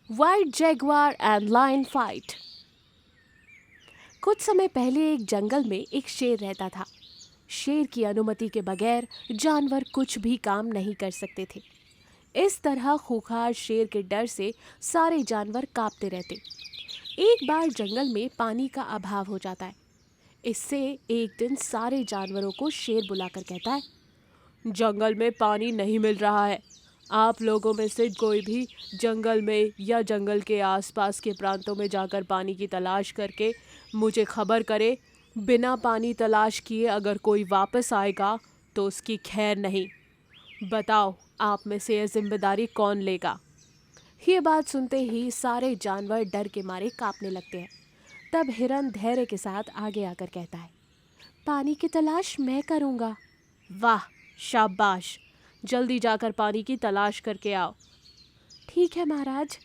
White jaguar and lion fight. कुछ समय पहले एक जंगल में एक शेर रहता था। शेर की अनुमति के बगैर जानवर कुछ भी काम नहीं कर सकते थे। इस तरह खूंखार शेर के डर से सारे जानवर कांपते रहते। एक बार जंगल में पानी का अभाव हो जाता है। इससे एक दिन सारे जानवरों को शेर बुलाकर कहता है, जंगल में पानी नहीं मिल रहा है। आप लोगों में से कोई भी जंगल में या जंगल के आसपास के प्रांतों में जाकर पानी की तलाश करके मुझे खबर करे। बिना पानी तलाश किए अगर कोई वापस आएगा तो उसकी खैर नहीं। बताओ, आप में से यह जिम्मेदारी कौन लेगा? ये बात सुनते ही सारे जानवर डर के मारे कांपने लगते हैं। तब हिरन धैर्य के साथ आगे आकर कहता है, पानी की तलाश मैं करूँगा। वाह, शाबाश! जल्दी जाकर पानी की तलाश करके आओ। ठीक है महाराज।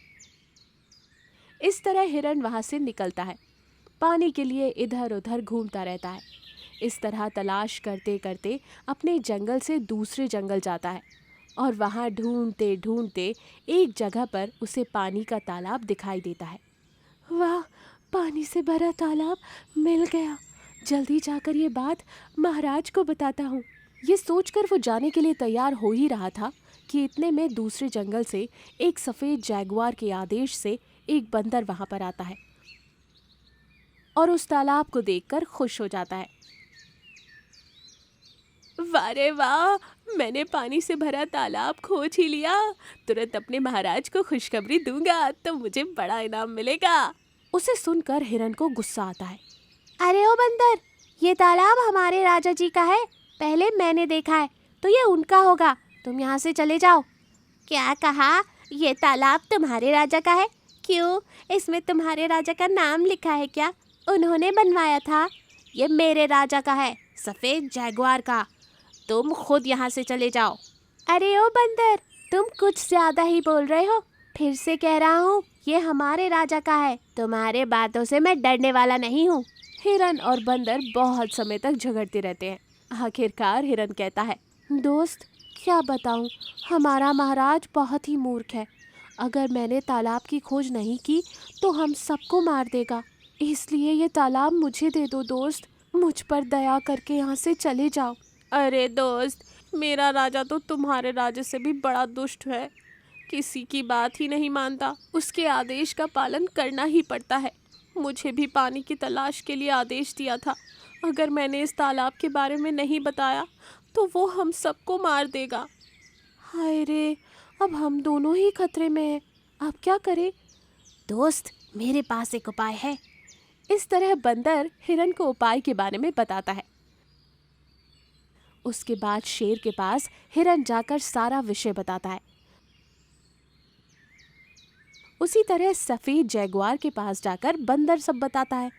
इस तरह हिरन वहां से निकलता है। पानी के लिए इधर उधर घूमता रहता है। इस तरह तलाश करते करते अपने जंगल से दूसरे जंगल जाता है और वहां ढूंढते ढूंढते एक जगह पर उसे पानी का तालाब दिखाई देता है। वाह, पानी से भरा तालाब मिल गया। जल्दी जाकर ये बात महाराज को बताता हूँ। ये सोचकर वो जाने के लिए तैयार हो ही रहा था कि इतने में दूसरे जंगल से एक सफ़ेद जैगुआर के आदेश से एक बंदर वहां पर आता है और उस तालाब को देखकर खुश हो जाता है। वारे वाह, मैंने पानी से भरा तालाब खोज ही लिया। तुरंत अपने महाराज को खुशखबरी दूंगा तो मुझे बड़ा इनाम मिलेगा। उसे सुनकर हिरन को गुस्सा आता है। अरे ओ बंदर, ये तालाब हमारे राजा जी का है। पहले मैंने देखा है तो ये उनका होगा। तुम यहाँ से चले जाओ। क्या कहा? ये तालाब तुम्हारे राजा का है? क्यों, इसमें तुम्हारे राजा का नाम लिखा है क्या? उन्होंने बनवाया था? ये मेरे राजा का है, सफ़ेद जैगुआर का। तुम खुद यहाँ से चले जाओ। अरे ओ बंदर, तुम कुछ ज़्यादा ही बोल रहे हो। फिर से कह रहा हूँ, ये हमारे राजा का है। तुम्हारे बातों से मैं डरने वाला नहीं हूँ। हिरन और बंदर बहुत समय तक झगड़ते रहते हैं। आखिरकार हिरन कहता है, दोस्त, क्या बताऊँ, हमारा महाराज बहुत ही मूर्ख है। अगर मैंने तालाब की खोज नहीं की तो हम सबको मार देगा। इसलिए ये तालाब मुझे दे दो दोस्त। मुझ पर दया करके यहाँ से चले जाओ। अरे दोस्त, मेरा राजा तो तुम्हारे राजा से भी बड़ा दुष्ट है। किसी की बात ही नहीं मानता। उसके आदेश का पालन करना ही पड़ता है। मुझे भी पानी की तलाश के लिए आदेश दिया था। अगर मैंने इस तालाब के बारे में नहीं बताया तो वो हम सबको मार देगा। हाय रे, अब हम दोनों ही खतरे में हैं। अब क्या करें? दोस्त, मेरे पास एक उपाय है। इस तरह बंदर हिरन को उपाय के बारे में बताता है। उसके बाद शेर के पास हिरन जाकर सारा विषय बताता है। उसी तरह सफेद जैगुआर के पास जाकर बंदर सब बताता है।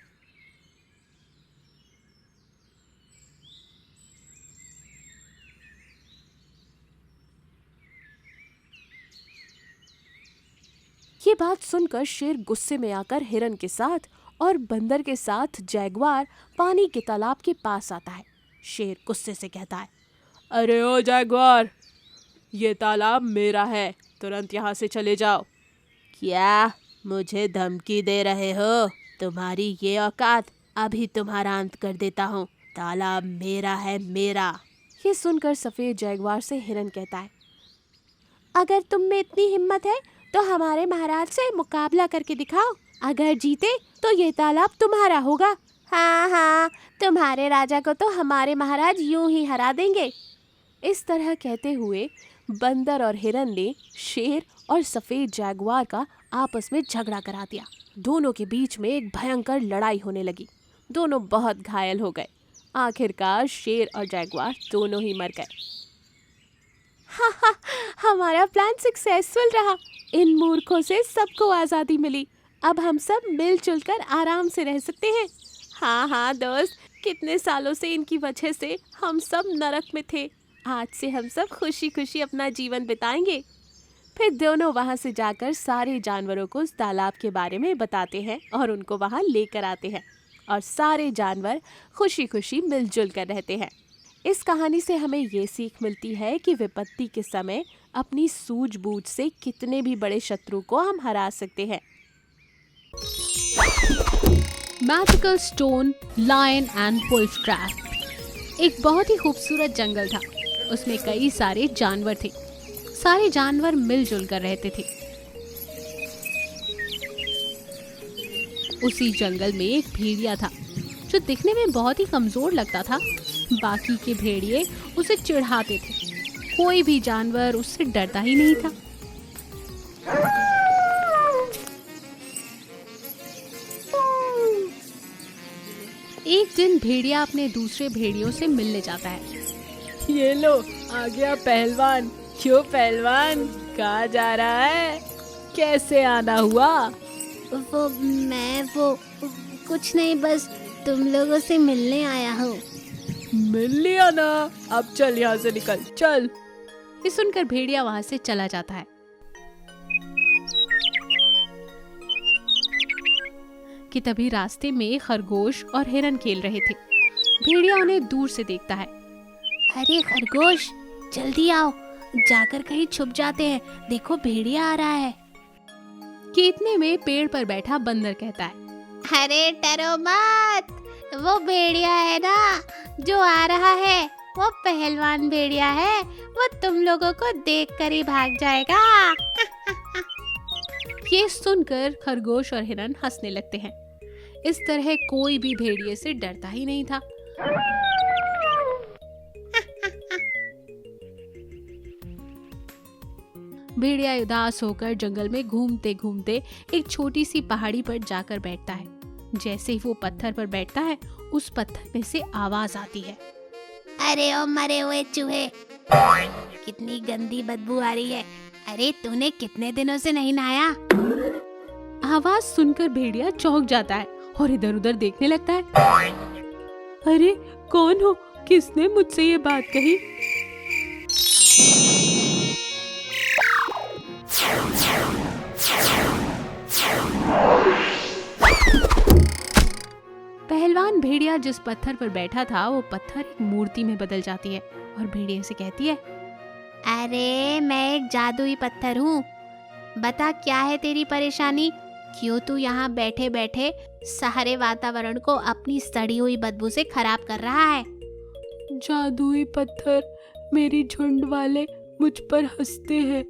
ये बात सुनकर शेर गुस्से में आकर हिरन के साथ और बंदर के साथ जैगुआर पानी के तालाब के पास आता है। शेर गुस्से से कहता है, अरे ओ जैगुआर, ये तालाब मेरा है। तुरंत यहाँ से चले जाओ। क्या मुझे धमकी दे रहे हो? तुम्हारी ये औकात, अभी तुम्हारा अंत कर देता हूँ। तालाब मेरा है, मेरा। ये सुनकर सफेद जैगुआर से हिरन कहता है, अगर तुम में इतनी हिम्मत है तो हमारे महाराज से मुकाबला करके दिखाओ। अगर जीते तो ये तालाब तुम्हारा होगा। हाँ हाँ, तुम्हारे राजा को तो हमारे महाराज यूं ही हरा देंगे। इस तरह कहते हुए बंदर और हिरन ने शेर और सफेद जैगुआर का आपस में झगड़ा करा दिया। दोनों के बीच में एक भयंकर लड़ाई होने लगी। दोनों बहुत घायल हो गए। आखिरकार शेर और जैगुआर दोनों ही मर गए। हाँ हाँ, हमारा प्लान सक्सेसफुल रहा। इन मूर्खों से सबको आज़ादी मिली। अब हम सब मिलजुल कर आराम से रह सकते हैं। हाँ हाँ दोस्त, कितने सालों से इनकी वजह से हम सब नरक में थे। आज से हम सब खुशी खुशी अपना जीवन बिताएंगे। फिर दोनों वहाँ से जाकर सारे जानवरों को उस तालाब के बारे में बताते हैं और उनको वहाँ लेकर आते हैं और सारे जानवर खुशी खुशी मिलजुल कर रहते हैं। इस कहानी से हमें ये सीख मिलती है कि विपत्ति के समय अपनी सूझबूझ से कितने भी बड़े शत्रु को हम हरा सकते हैं। Magical stone lion and wolf trap. एक बहुत ही खूबसूरत जंगल था। उसमें कई सारे जानवर थे। सारे जानवर मिलजुल कर रहते थे। उसी जंगल में एक भेड़िया था जो दिखने में बहुत ही कमजोर लगता था। बाकी के भेड़िए उसे चिढ़ाते थे। कोई भी जानवर उससे डरता ही नहीं था। एक दिन भेड़िया अपने दूसरे भेड़ियों से मिलने जाता है। ये लो आ गया पहलवान। क्यों पहलवान, कहाँ जा रहा है? कैसे आना हुआ? वो कुछ नहीं, बस तुम लोगों से मिलने आया हूँ। मिल लिया ना, अब चल यहाँ से निकल, चल। ये सुनकर भेड़िया वहां से चला जाता है कि तभी रास्ते में खरगोश और हिरन खेल रहे थे। भेड़िया उन्हें दूर से देखता है। अरे खरगोश, जल्दी आओ, जाकर कहीं छुप जाते हैं, देखो भेड़िया आ रहा है। कि इतने में पेड़ पर बैठा बंदर कहता है, अरे डरो मत, वो भेड़िया है ना जो आ रहा है, वो पहलवान भेड़िया है, वो तुम लोगों को देखकर ही भाग जाएगा। ये सुनकर खरगोश और हिरन हंसने लगते हैं। इस तरह कोई भी भेड़िए से डरता ही नहीं था। भेड़िया उदास होकर जंगल में घूमते घूमते एक छोटी सी पहाड़ी पर जाकर बैठता है। जैसे ही वो पत्थर पर बैठता है, उस पत्थर में से आवाज आती है, अरे ओ मरे हुए चूहे, कितनी गंदी बदबू आ रही है। अरे तूने कितने दिनों से नहीं नहाया? आवाज सुनकर भेड़िया चौंक जाता है और इधर उधर देखने लगता है। अरे कौन हो? किसने मुझसे ये बात कही? पहलवान भेड़िया जिस पत्थर पर बैठा था, वो पत्थर एक मूर्ति में बदल जाती है और भेड़िया से कहती है, अरे मैं एक जादुई पत्थर हूँ, बता क्या है तेरी परेशानी? क्यों तू यहाँ बैठे बैठे सारे वातावरण को अपनी सड़ी हुई बदबू से खराब कर रहा है? जादुई पत्थर, मेरी झुंड वाले मुझ पर हंसते हैं।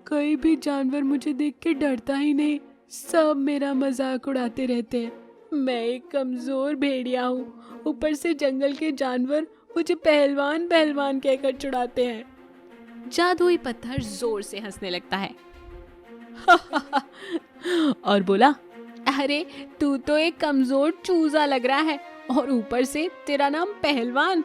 कोई भी जानवर मुझे देख के डरता ही नहीं, सब मेरा मजाक उड़ाते रहते हैं। मैं एक कमजोर भेड़िया हूँ, ऊपर से जंगल के जानवर मुझे पहलवान पहलवान कहकर चिढ़ाते हैं। जादुई पत्थर जोर से हंसने लगता है और बोला, अरे तू तो एक कमजोर चूजा लग रहा है और ऊपर से तेरा नाम पहलवान।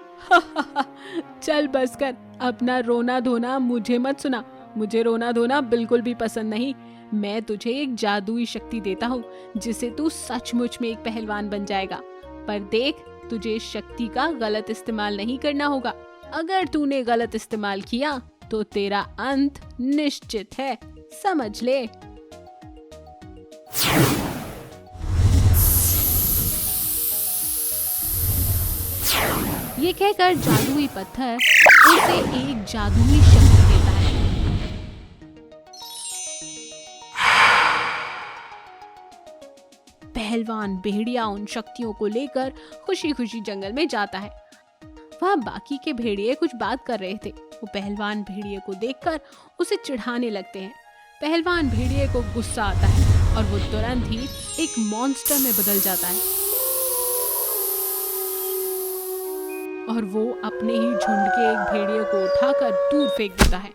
चल बस कर, अपना रोना धोना मुझे मत सुना। मुझे रोना धोना बिल्कुल भी पसंद नहीं। मैं तुझे एक जादुई शक्ति देता हूँ जिससे तू सचमुच में एक पहलवान बन जाएगा। पर देख, तुझे इस शक्ति का गलत इस्तेमाल नहीं करना होगा। अगर तूने गलत इस्तेमाल किया तो तेरा अंत निश्चित है, समझ ले। ये कहकर जादुई पत्थर उसे एक जादुई शक्ति देता है। पहलवान भेड़िया उन शक्तियों को लेकर खुशी खुशी जंगल में जाता है। वहाँ बाकी के भेड़िए कुछ बात कर रहे थे। वो पहलवान भेड़िए को देखकर उसे चिढ़ाने लगते हैं। पहलवान भेड़िए को गुस्सा आता है और वो तुरंत ही एक मॉन्स्टर में बदल जाता है और वो अपने ही झुंड के एक भेड़िए को उठाकर दूर फेंक देता है।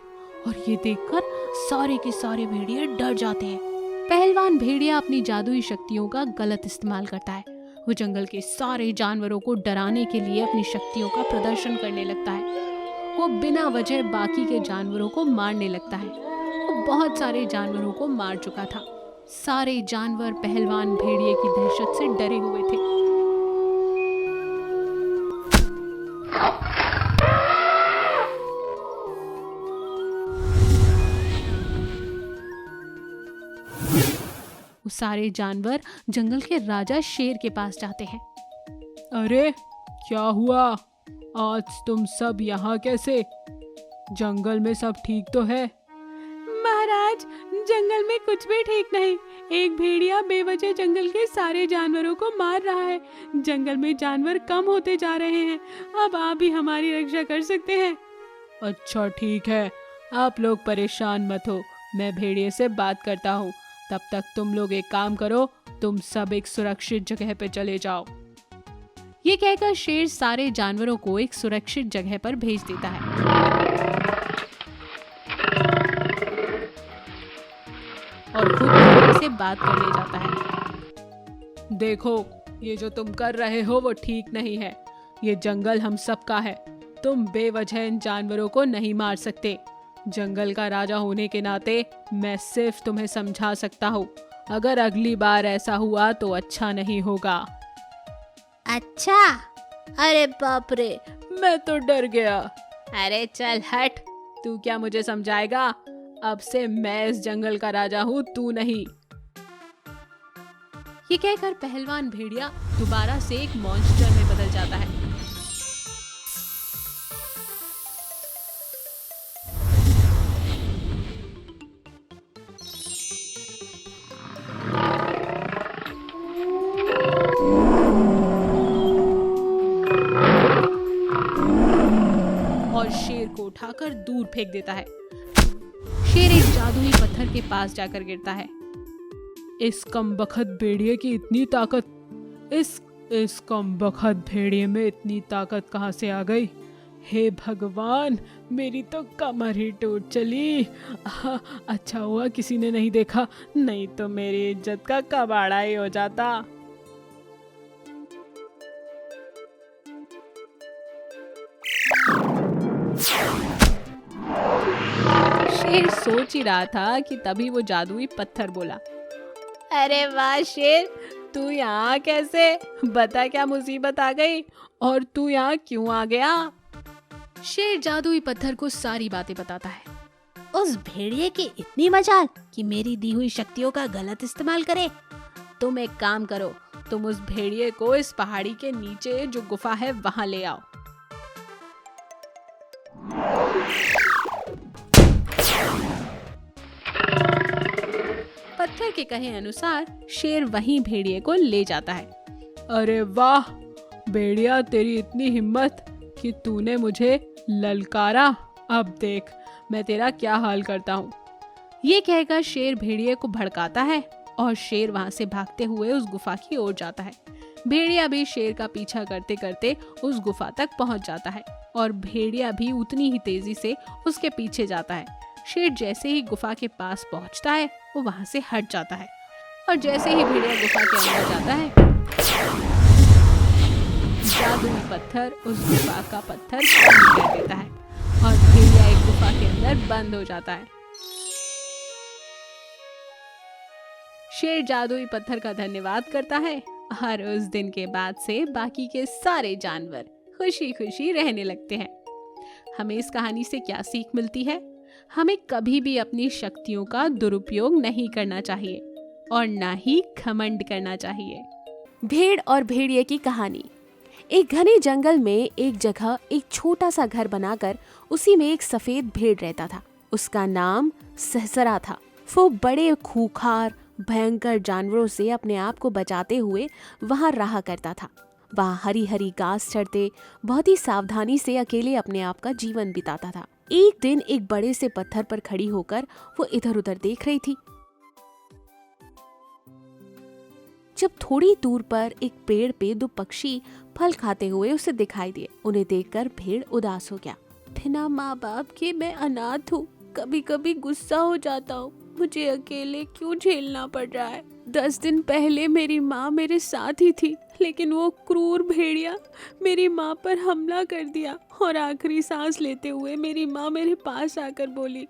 और ये देखकर सारे के सारे भेड़िए डर जाते हैं। पहलवान भेड़िया अपनी जादुई शक्तियों का गलत इस्तेमाल करता है। वो जंगल के सारे जानवरों को डराने के लिए अपनी शक्तियों का प्रदर्शन करने लगता है। वो बिना वजह बाकी के जानवरों को मारने लगता है। वो बहुत सारे जानवरों को मार चुका था। सारे जानवर पहलवान भेड़िए की दहशत से डरे हुए थे। वो सारे जानवर जंगल के राजा शेर के पास जाते हैं। अरे क्या हुआ? आज तुम सब यहाँ कैसे? जंगल में सब ठीक तो है? महाराज, जंगल में कुछ भी ठीक नहीं। एक भेड़िया बेवजह जंगल के सारे जानवरों को मार रहा है। जंगल में जानवर कम होते जा रहे हैं। अब आप ही हमारी रक्षा कर सकते हैं। अच्छा ठीक है, आप लोग परेशान मत हो, मैं भेड़िए से बात करता हूँ। तब तक तुम लोग एक काम करो, तुम सब एक सुरक्षित जगह पे चले जाओ। ये कहकर शेर सारे जानवरों को एक सुरक्षित जगह पर भेज देता है और खुद भेड़िए से बात करने जाता है। देखो, ये जो तुम कर रहे हो वो ठीक नहीं है। ये जंगल हम सबका है। तुम बेवजह इन जानवरों को नहीं मार सकते। जंगल का राजा होने के नाते मैं सिर्फ तुम्हें समझा सकता हूँ। अगर अगली बार ऐसा हुआ तो अच्छा नहीं होगा। अच्छा, अरे बाप रे, मैं तो डर गया। अरे चल हट, तू क्या मुझे समझाएगा? अब से मैं इस जंगल का राजा हूँ, तू नहीं। ये कहकर पहलवान भेड़िया दोबारा से एक मॉन्स्टर में बदल जाता है। और शेर को उठाकर दूर फेंक देता है। शेर एक जादुई पत्थर के पास जाकर गिरता है। इस कमबख्त भेड़िए की इतनी ताकत, इस कमबख्त भेड़िए में इतनी ताकत कहाँ से आ गई? हे भगवान, मेरी तो कमर ही टूट चली। अच्छा हुआ किसी ने नहीं देखा, नहीं तो मेरी इज्जत का कबाड़ा ही हो जाता। शेर सोच ही रहा था कि तभी वो जादुई पत्थर बोला। अरे वाह शेर, तू यहाँ कैसे? बता, क्या मुसीबत आ गई और तू यहाँ क्यों आ गया? शेर जादुई पत्थर को सारी बातें बताता है। उस भेड़िए की इतनी मजाल कि मेरी दी हुई शक्तियों का गलत इस्तेमाल करे। तुम एक काम करो, तुम उस भेड़िए को इस पहाड़ी के नीचे जो गुफा है वहां ले आओ। पत्थर के कहे अनुसार शेर वहीं भेड़िए को ले जाता है। अरे वाह भेड़िया, तेरी इतनी हिम्मत कि तूने मुझे ललकारा। अब देख मैं तेरा क्या हाल करता हूँ। ये कहकर शेर भेड़िए को भड़काता है और शेर वहां से भागते हुए उस गुफा की ओर जाता है। भेड़िया भी शेर का पीछा करते करते उस गुफा तक पहुंच जाता है और भेड़िया भी उतनी ही तेजी से उसके पीछे जाता है। शेर जैसे ही गुफा के पास पहुंचता है वो वहां से हट जाता है और जैसे ही भेड़िया गुफा के अंदर जाता है, जादुई पत्थर उस गुफा का पत्थर बंद कर देता है और भेड़िया एक गुफा के अंदर बंद हो जाता है। शेर जादुई पत्थर का धन्यवाद करता है और उस दिन के बाद से बाकी के सारे जानवर खुशी खुशी रहने लगते हैं। हमें इस कहानी से क्या सीख मिलती है? हमें कभी भी अपनी शक्तियों का दुरुपयोग नहीं करना चाहिए और ना ही घमंड करना चाहिए। भेड़ और भेड़िए की कहानी। एक घने जंगल में एक जगह एक छोटा सा घर बनाकर उसी में एक सफेद भेड़ रहता था। उसका नाम सहसरा था। वो बड़े खूंखार भयंकर जानवरों से अपने आप को बचाते हुए वहां रहा करता था। वहां हरी हरी घास चढ़ते बहुत ही सावधानी से अकेले अपने आप का जीवन बिताता था। एक दिन एक बड़े से पत्थर पर खड़ी होकर वो इधर उधर देख रही थी। जब थोड़ी दूर पर एक पेड़ पे दो पक्षी फल खाते हुए उसे दिखाई दिए। उन्हें देखकर भेड़ उदास हो गया। बिना माँ बाप के मैं अनाथ हूँ। कभी कभी गुस्सा हो जाता हूँ, मुझे अकेले क्यों झेलना पड़ रहा है। 10 दिन पहले मेरी माँ मेरे साथ ही थी, लेकिन वो क्रूर भेड़िया मेरी माँ पर हमला कर दिया और आखिरी सांस लेते हुए मेरी माँ मेरे पास आकर बोली,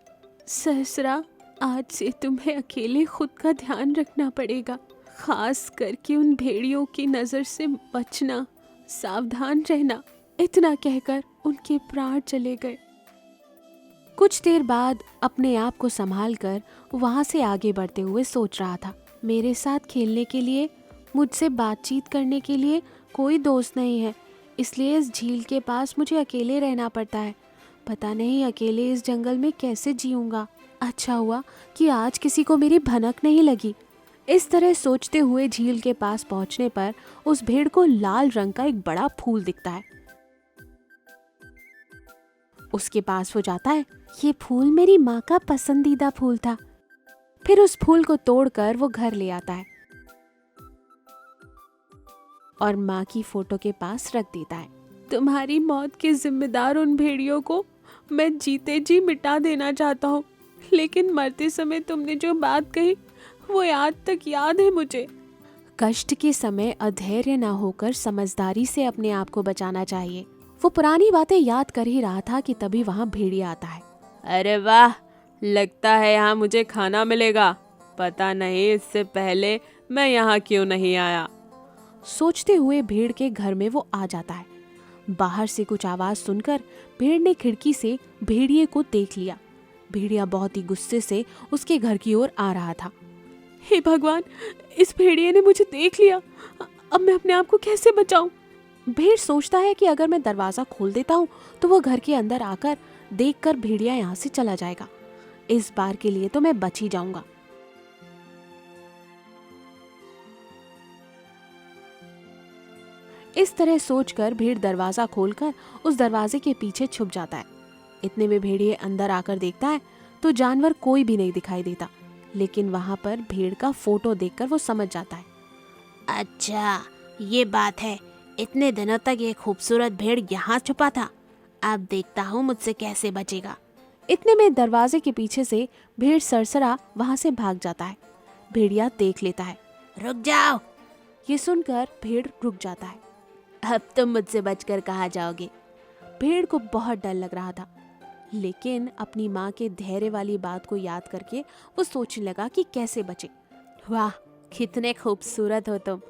सहसरा, आज से तुम्हें अकेले खुद का ध्यान रखना पड़ेगा, खास करके उन भेड़ियों की नजर से बचना, सावधान रहना। इतना कहकर उनके प्राण चले गए। कुछ देर बाद अपने आप को संभालकर वहां से आगे बढ़ते हुए सोच रहा था, मेरे साथ खेलने के लिए, मुझसे बातचीत करने के लिए कोई दोस्त नहीं है, इसलिए इस झील के पास मुझे अकेले रहना पड़ता है। पता नहीं अकेले इस जंगल में कैसे जीऊंगा। अच्छा हुआ कि आज किसी को मेरी भनक नहीं लगी। इस तरह सोचते हुए झील के पास पहुंचने पर उस भेड़ को लाल रंग का एक बड़ा फूल दिखता है। उसके पास वो जाता है। ये फूल मेरी माँ का पसंदीदा फूल था। फिर उस फूल को तोड़कर वो घर ले आता है और माँ की फोटो के पास रख देता है। तुम्हारी मौत के जिम्मेदार उन भेड़ियों को मैं जीते जी मिटा देना चाहता हूँ, लेकिन मरते समय तुमने जो बात कही वो आज तक याद है मुझे। कष्ट के समय अधैर्य ना होकर समझदारी से अपने आप को बचाना चाहिए। वो पुरानी बातें याद कर ही रहा था कि तभी वहाँ भेड़िया आता है। अरे वाह, लगता है यहाँ मुझे खाना मिलेगा। पता नहीं इससे पहले मैं यहाँ क्यों नहीं आया। सोचते हुए भेड़ के घर में वो आ जाता है। बाहर से कुछ आवाज सुनकर भेड़ ने खिड़की से भेड़िए को देख लिया। भेड़िया बहुत ही गुस्से से उसके घर की ओर आ रहा था। हे भगवान, इस भेड़िए ने मुझे देख लिया। अब मैं अपने आप को कैसे बचाऊं? भेड़ सोचता है कि अगर मैं दरवाजा खोल देता हूँ तो वो घर के अंदर आकर देखकर भेड़िया यहाँ से चला जाएगा। इस बार के लिए तो मैं बच ही जाऊंगा। इस तरह सोचकर भेड़ दरवाजा खोलकर उस दरवाजे के पीछे छुप जाता है। इतने में भेड़िए अंदर आकर देखता है तो जानवर कोई भी नहीं दिखाई देता, लेकिन वहां पर भेड़ का फोटो देखकर वो समझ जाता है। अच्छा, ये बात है। इतने दिनों तक ये खूबसूरत भेड़ यहाँ छुपा था। अब देखता हूँ मुझसे कैसे बचेगा। इतने में दरवाजे के पीछे से भेड़ सरसरा वहां से भाग जाता है। भेड़िया देख लेता है। रुक जाओ। ये सुनकर भेड़ रुक जाता है। अब तुम मुझसे बचकर कहाँ जाओगे? भेड़ को बहुत डर लग रहा था, लेकिन अपनी माँ के धैर्य वाली बात को याद करके वो सोचने लगा कि कैसे बचे। वाह, कितने खूबसूरत हो तुम।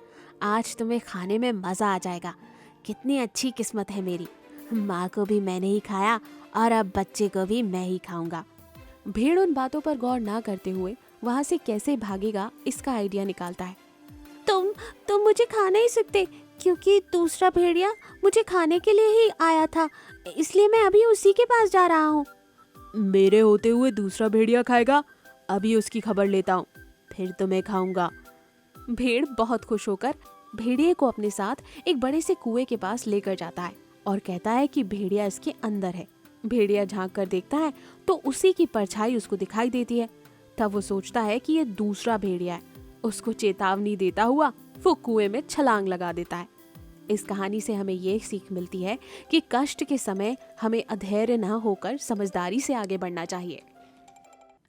आज तुम्हें खाने में मजा आ जाएगा। कितनी अच्छी किस्मत है मेरी। माँ को भी मैंने ही खाया और अब बच्चे को भी मैं ही खाऊंगा। भेड़ उन बातों पर गौर ना करते हुए वहां से कैसे भागेगा इसका आइडिया निकालता है। तुम मुझे खा नहीं सकते, क्योंकि दूसरा भेड़िया मुझे खाने के लिए ही आया था, इसलिए मैं अभी उसी के पास जा रहा हूँ। मेरे होते हुए दूसरा भेड़िया खाएगा? अभी उसकी खबर लेता हूँ, फिर तुम्हें खाऊंगा। भेड़ बहुत खुश होकर भेड़िए को अपने साथ एक बड़े से कुएं के पास लेकर जाता है और कहता है कि भेड़िया इसके अंदर है। भेड़िया झांक कर देखता है तो उसी की परछाई उसको दिखाई देती है। तब वो सोचता है कि ये दूसरा भेड़िया है। उसको चेतावनी देता हुआ वो कुएं में छलांग लगा देता है। इस कहानी से हमें ये सीख मिलती है कि कष्ट के समय हमें अधैर्य न होकर समझदारी से आगे बढ़ना चाहिए।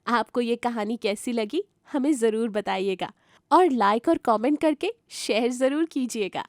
आपको ये कहानी कैसी लगी हमें ज़रूर बताइएगा और लाइक और कमेंट करके शेयर ज़रूर कीजिएगा।